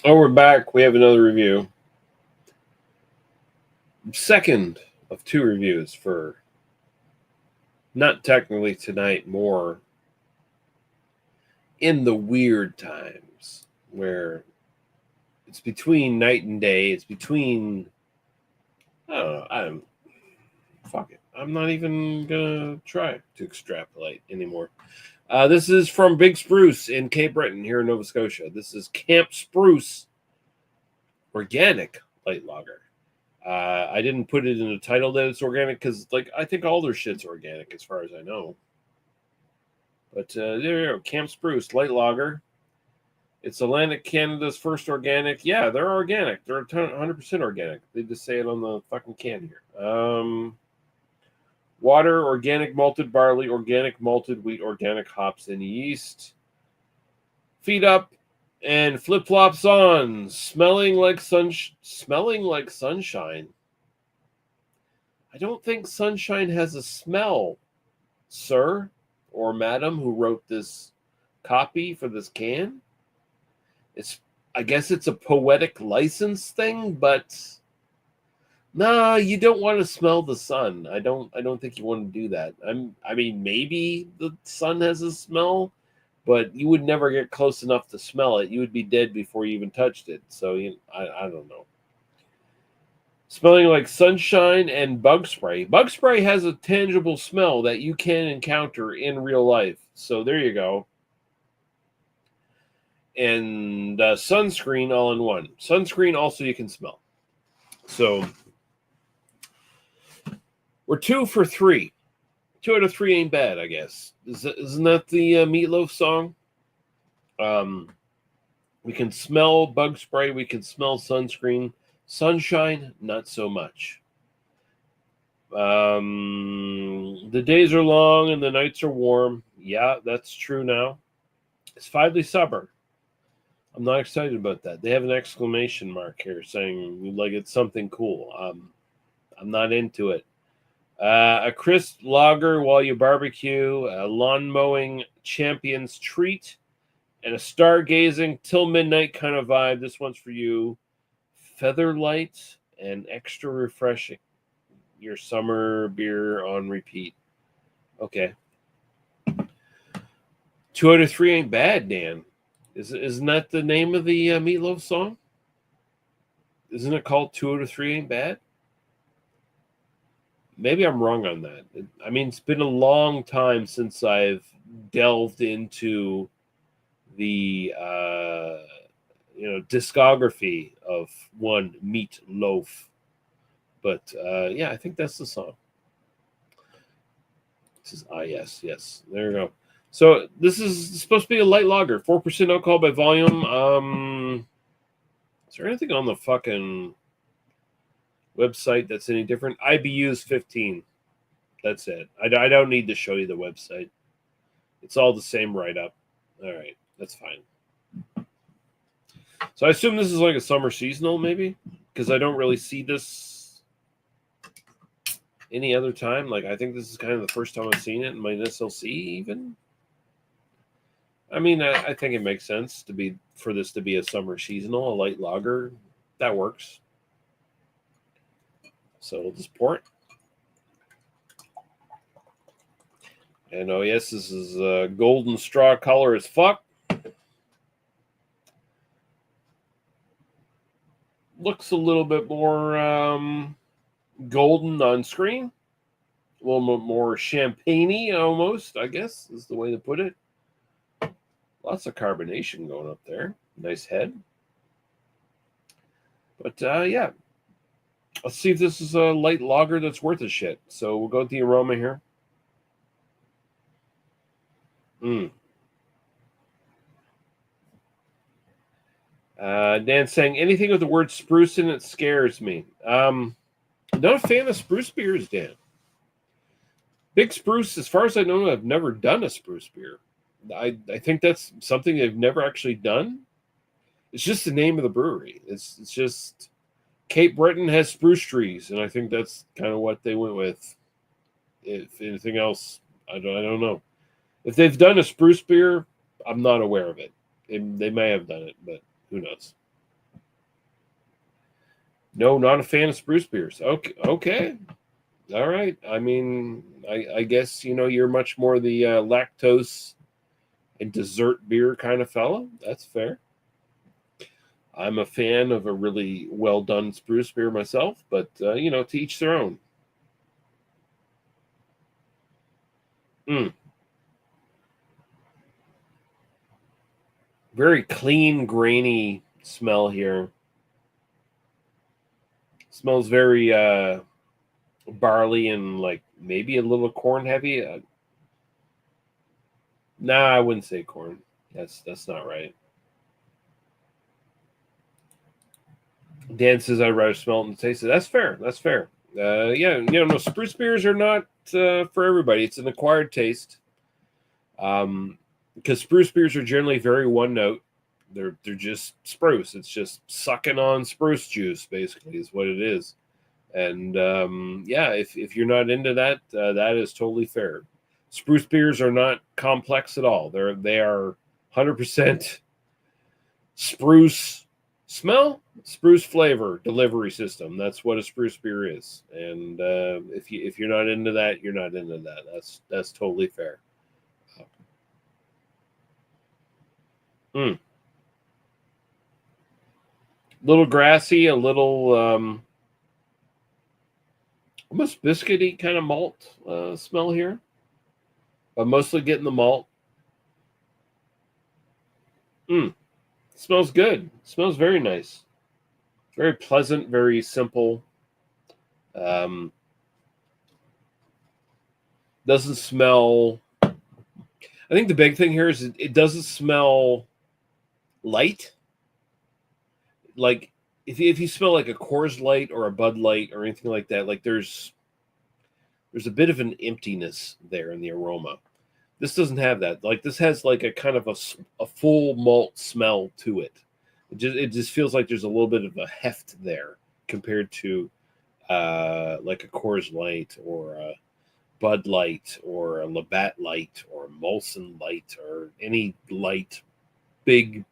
Oh, we're back. We have another review. Second of two reviews for not technically tonight, more in the weird times where it's between night and day. It's between, I don't know. Fuck it. I'm not even going to try to extrapolate anymore. This is from Big Spruce in Cape Breton here in Nova Scotia. This is Camp Spruce Organic Light Lager. I didn't put it in the title that it's organic because, I think all their shit's organic as far as I know. But there you go, Camp Spruce Light Lager. It's Atlantic Canada's first organic. Yeah, they're organic. They're 100% organic. They just say it on the fucking can here. Water, organic malted barley, organic malted wheat, organic hops and yeast. Feet up and flip-flops on, smelling like sunshine. I don't think sunshine has a smell, sir or madam who wrote this copy for this can. I guess it's a poetic license thing, but no, you don't want to smell the sun. I don't think you want to do that. I mean, maybe the sun has a smell, but you would never get close enough to smell it. You would be dead before you even touched it. So I don't know. Smelling like sunshine and bug spray. Bug spray has a tangible smell that you can encounter in real life. So there you go. And sunscreen all in one. Sunscreen also you can smell. So we're 2 for 3. 2 out of 3 ain't bad, I guess. Isn't that the Meatloaf song? We can smell bug spray. We can smell sunscreen. Sunshine, not so much. The days are long and the nights are warm. Yeah, that's true now. It's finally summer. I'm not excited about that. They have an exclamation mark here saying like it's something cool. I'm not into it. A crisp lager while you barbecue, a lawn mowing champion's treat, and a stargazing till midnight kind of vibe. This one's for you. Featherlight and extra refreshing. Your summer beer on repeat. Okay. 2 out of 3 ain't bad, Dan. Isn't that the name of the Meatloaf song? Isn't it called 2 out of 3 ain't bad? Maybe I'm wrong on that. I mean, it's been a long time since I've delved into the discography of one Meatloaf. But yeah, I think that's the song. This is yes. There you go. So this is supposed to be a light lager, 4% alcohol by volume. Is there anything on the fucking website that's any different? IBU's 15. That's it. I don't need to show you the website. It's all the same write-up. All right, that's fine. So I assume this is like a summer seasonal, maybe, because I don't really see this any other time. Like, I think this is kind of the first time I've seen it in my SLC, even. I mean, I think it makes sense for this to be a summer seasonal, a light lager. That works. So we'll just pour it. And oh yes, this is golden straw color as fuck. Looks a little bit more golden on screen. A little bit more champagne-y almost, I guess, is the way to put it. Lots of carbonation going up there. Nice head. But yeah. Let's see if this is a light lager that's worth a shit. So we'll go with the aroma here. Dan saying, anything with the word spruce in it scares me. I'm not a fan of spruce beers, Dan. Big Spruce, as far as I know, I've never done a spruce beer. I think that's something they've never actually done. It's just the name of the brewery. It's just Cape Breton has spruce trees, and I think that's kind of what they went with. If anything else, I don't know. If they've done a spruce beer, I'm not aware of it. They may have done it, but who knows? No, not a fan of spruce beers. Okay, okay, all right. I mean, I guess you're much more the lactose and dessert beer kind of fella. That's fair. I'm a fan of a really well done spruce beer myself, but to each their own. Mm. Very clean, grainy smell here. Smells very barley and like maybe a little corn heavy. Nah, I wouldn't say corn. That's not right. Dan says I'd rather smell it and taste it. That's fair. That's fair. Yeah, no, spruce beers are not for everybody. It's an acquired taste. Because spruce beers are generally very one note. They're just spruce. It's just sucking on spruce juice, basically, is what it is. And yeah, if you're not into that, that is totally fair. Spruce beers are not complex at all. They are 100% spruce smell, spruce flavor delivery system. That's what a spruce beer is. And if you're not into that, you're not into that. That's totally fair. Mm. Little grassy, a little almost biscuity kind of malt smell here, but mostly getting the malt. Mm. Smells good. Smells very nice. Very pleasant. Very simple. Um, doesn't smell. I think the big thing here is it doesn't smell light. Like if you smell like a Coors Light or a Bud Light or anything like that, like there's a bit of an emptiness there in the aroma. This doesn't have that. Like this has like a kind of a full malt smell to it. It just feels like there's a little bit of a heft there compared to like a Coors Light or a Bud Light or a Labatt Light or Molson Light or any light big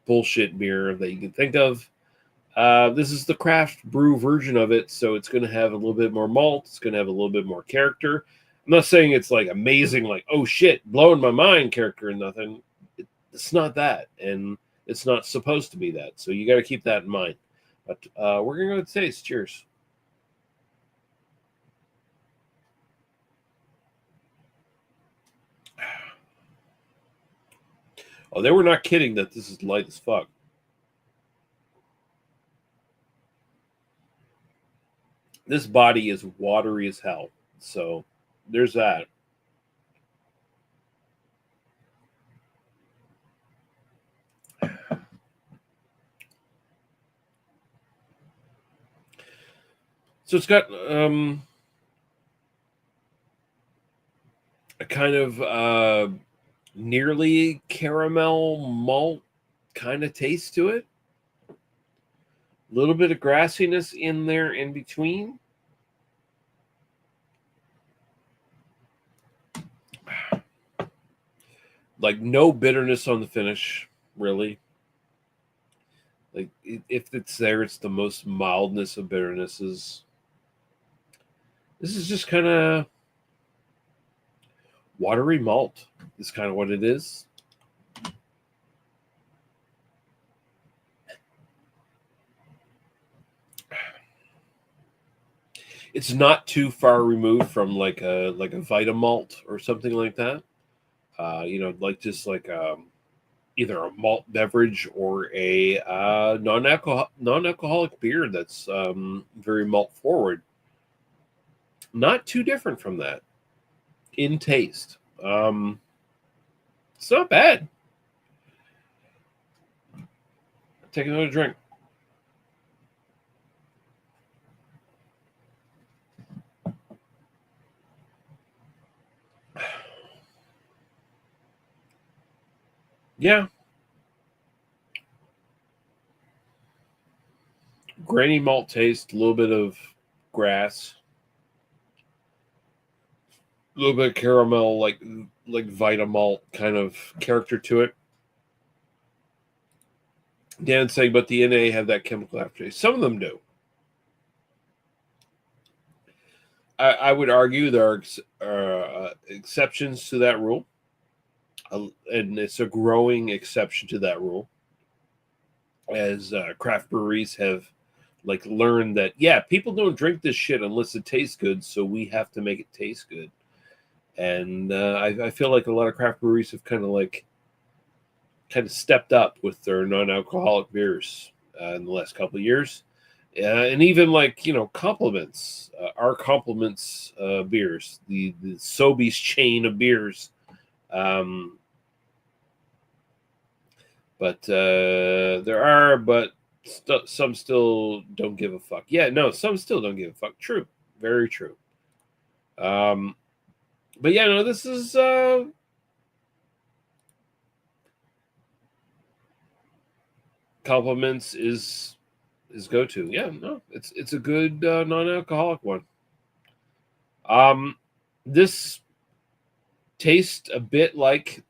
bullshit beer that you can think of. This is the craft brew version of it, so it's going to have a little bit more malt. It's going to have a little bit more character. I'm not saying it's like amazing, like oh shit, blowing my mind character and nothing. It's not that, and it's not supposed to be that. So you got to keep that in mind. But we're gonna go to taste. Cheers. Oh, they were not kidding that this is light as fuck. This body is watery as hell. So there's that. So it's got a kind of nearly caramel malt kind of taste to it. A little bit of grassiness in there in between. Like no bitterness on the finish, really. Like if it's there, it's the most mildness of bitternesses. This is just kind of watery malt. Is kind of what it is. It's not too far removed from like a Vita malt or something like that. Like just like either a malt beverage or a non-alcoholic beer that's very malt forward. Not too different from that in taste. It's not bad. Take another drink. Yeah, grainy malt taste, a little bit of grass, a little bit of caramel, like Vita malt kind of character to it. Dan saying, but the NA have that chemical aftertaste. Some of them do. I would argue there are exceptions to that rule, and it's a growing exception to that rule, as craft breweries have like learned that people don't drink this shit unless it tastes good, so we have to make it taste good. And I feel like a lot of craft breweries have kind of stepped up with their non-alcoholic beers in the last couple of years. And even compliments our compliments beers, the Sobeys chain of beers. But there are, but some still don't give a fuck. Yeah, no, some still don't give a fuck. True, very true. But yeah, no, this is compliments is go to. Yeah, no, it's a good non-alcoholic one. This tastes a bit like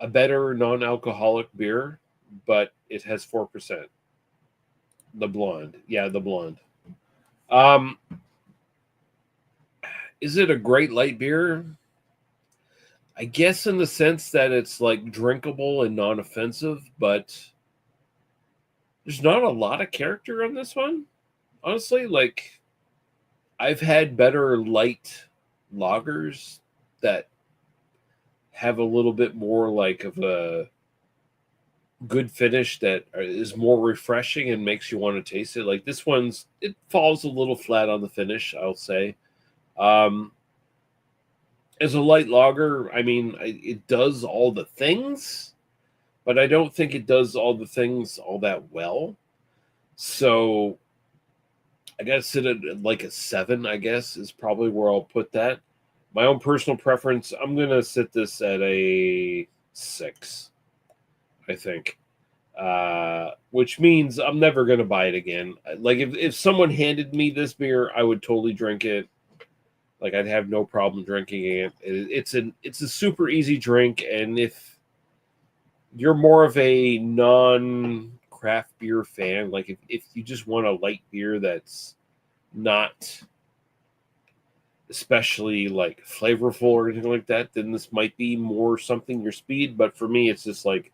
a better non-alcoholic beer, but it has 4%. The blonde, yeah, the blonde. Is it a great light beer? I guess in the sense that it's like drinkable and non-offensive, but there's not a lot of character on this one. Honestly, like I've had better light lagers that have a little bit more like of a good finish that is more refreshing and makes you want to taste it. Like this one's, it falls a little flat on the finish, I'll say. As a light lager, I mean, it does all the things, but I don't think it does all the things all that well. So I gotta sit at like a 7, I guess, is probably where I'll put that. My own personal preference, I'm gonna sit this at a 6, I think. Which means I'm never gonna buy it again. Like if someone handed me this beer, I would totally drink it. Like I'd have no problem drinking it. It's a super easy drink, and if you're more of a non-craft beer fan, like if you just want a light beer that's not especially like flavorful or anything like that, then this might be more something your speed. But for me, it's just like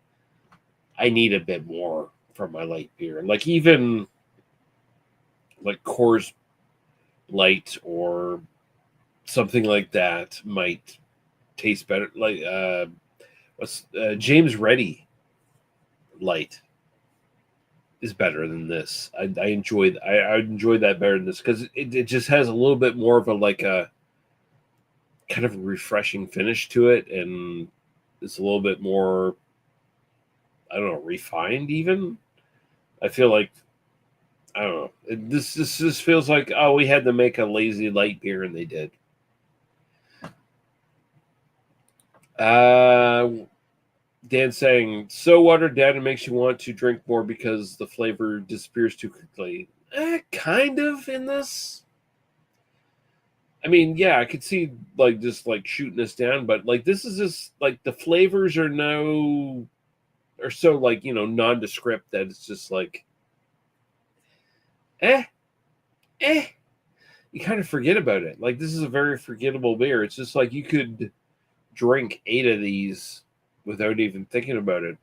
I need a bit more from my light beer. Like even like Coors Light or something like that might taste better. Like what's James Reddy Light is better than this. I enjoy that better than this because it just has a little bit more of a like a kind of a refreshing finish to it, and it's a little bit more, I don't know, refined even. I feel like I don't know. This just feels like, oh, we had to make a lazy light beer and they did. Dan saying, so watered down it makes you want to drink more because the flavor disappears too quickly. Kind of in this. I mean, yeah, I could see like just like shooting this down, but like this is just like the flavors are so like, nondescript that it's just like eh, you kind of forget about it. Like this is a very forgettable beer. It's just like you could drink 8 of these without even thinking about it.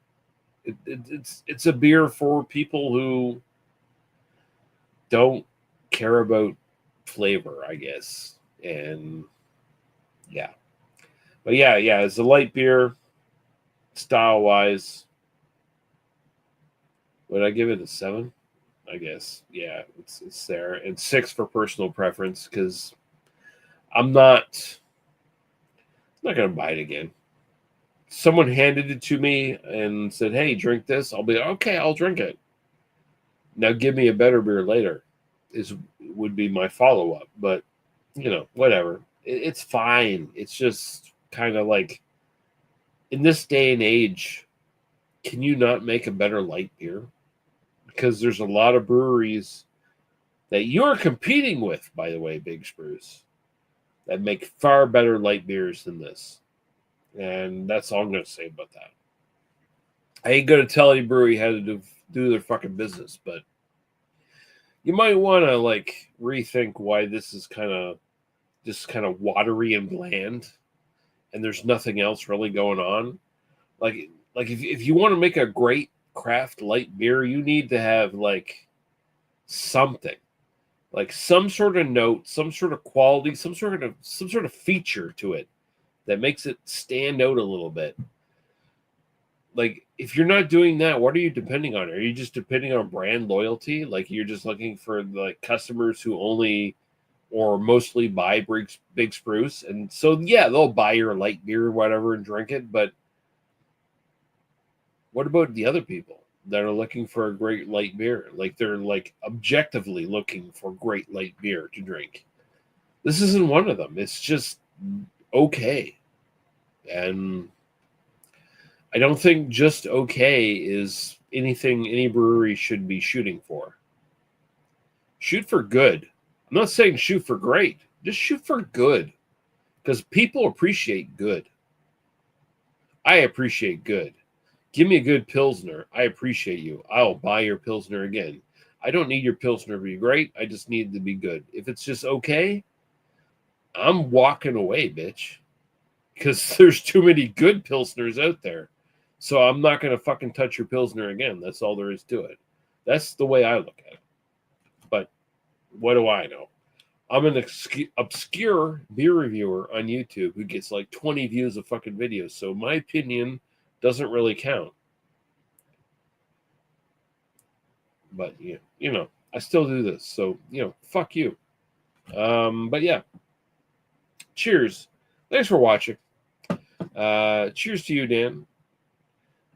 It's a beer for people who don't care about flavor, I guess. And yeah. But yeah, it's a light beer style wise. Would I give it a 7? I guess. Yeah, it's there. And 6 for personal preference because I'm not gonna buy it again. Someone handed it to me and said, "Hey, drink this." I'll be okay. I'll drink it. Now, give me a better beer later. Would be my follow up, but whatever. It's fine. It's just kind of like in this day and age, can you not make a better light beer? Because there's a lot of breweries that you're competing with, by the way, Big Spruce, that make far better light beers than this. And that's all I'm going to say about that. I ain't going to tell any brewery how to do their fucking business, but you might want to like rethink why this is kind of just kind of watery and bland, and there's nothing else really going on. Like if you want to make a great craft light beer, you need to have like something, like some sort of note, some sort of quality, some sort of feature to it that makes it stand out a little bit. Like if you're not doing that, what are you depending on? Are you just depending on brand loyalty? Like you're just looking for like customers who only or mostly buy Big Spruce, and so yeah, they'll buy your light beer or whatever and drink it. But what about the other people that are looking for a great light beer? Like they're like objectively looking for great light beer to drink. This isn't one of them. It's just okay. And I don't think just okay is anything any brewery should be shooting for. Shoot for good. I'm not saying shoot for great. Just shoot for good. Because people appreciate good. I appreciate good. Give me a good Pilsner. I appreciate you. I'll buy your Pilsner again. I don't need your Pilsner to be great. I just need it to be good. If it's just okay, I'm walking away, bitch. Because there's too many good Pilsners out there. So I'm not going to fucking touch your Pilsner again. That's all there is to it. That's the way I look at it. But what do I know? I'm an obscure beer reviewer on YouTube who gets like 20 views of fucking videos. So my opinion doesn't really count. But, you know, I still do this. So, fuck you. But yeah. Cheers. Thanks for watching. Cheers to you, Dan.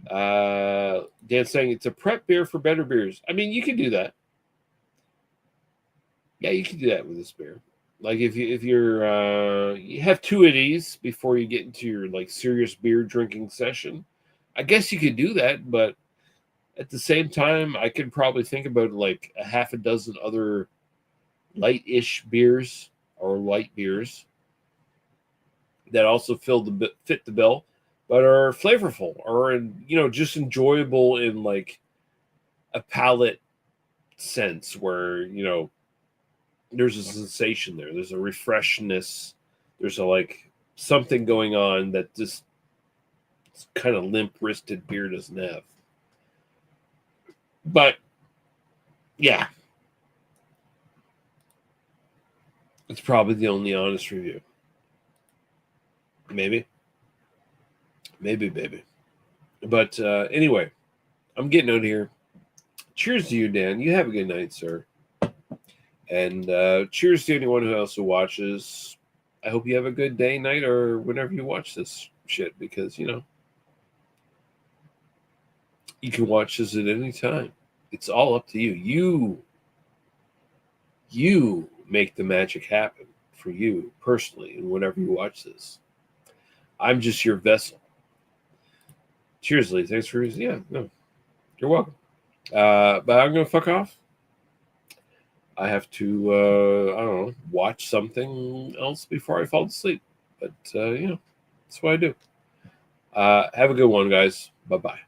Dan's saying it's a prep beer for better beers. I mean, you can do that. Yeah, you can do that with this beer. Like if you're you have two of these before you get into your like serious beer drinking session, I guess you could do that. But at the same time, I could probably think about like a half a dozen other light-ish beers or light beers that also fit the bill, but are flavorful or just enjoyable in like a palate sense where there's a sensation there. There's a refreshness. There's a like something going on that this kind of limp-wristed beer doesn't have. But yeah, it's probably the only honest review. Maybe, baby. But anyway, I'm getting out of here. Cheers to you, Dan. You have a good night, sir. And cheers to anyone who else watches. I hope you have a good day, night, or whenever you watch this shit, because, you can watch this at any time. It's all up to you. You make the magic happen for you personally, and whenever you watch this. I'm just your vessel. Cheers, Lee. Thanks for you're welcome. But I'm gonna fuck off. I have to I don't know, watch something else before I fall asleep. But that's what I do. Have a good one, guys. Bye-bye.